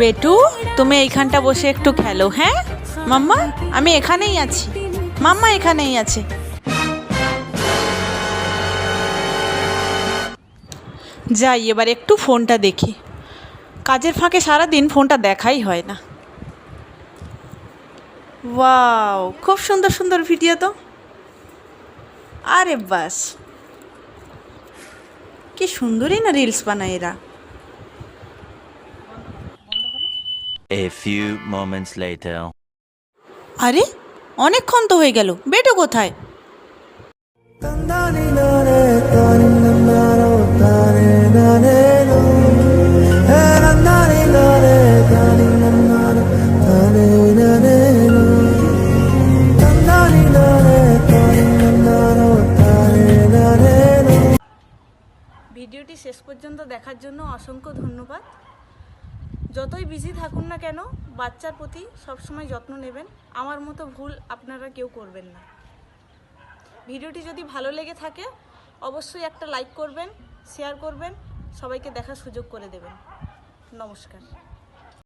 বেটু, তুমি এইখানটা বসে একটু খেলো। হ্যাঁ মাম্মা, আমি এখানেই আছি। মাম্মা এখানেই আছে। যাই এবার একটু ফোনটা দেখি। কাজের ফাঁকে সারাদিন ফোনটা দেখাই হয় না। ওয়াও, খুব সুন্দর সুন্দর ভিডিও তো। আরে বাস, কি সুন্দরই না রিলস বানায় এরা। A few moments later. আরে অনেকক্ষণ তো হয়ে গেল, বেটু কোথায়? ভিডিওটি শেষ পর্যন্ত দেখার জন্য অসংখ্য ধন্যবাদ। যতই বিজি থাকুন না কেন, বাচ্চার প্রতি সবসময় যত্ন নেবেন। আমার মতো ভুল আপনারা কেউ করবেন না। ভিডিওটি যদি ভালো লেগে থাকে অবশ্যই একটা লাইক করবেন, শেয়ার করবেন, সবাইকে দেখার সুযোগ করে দেবেন। নমস্কার।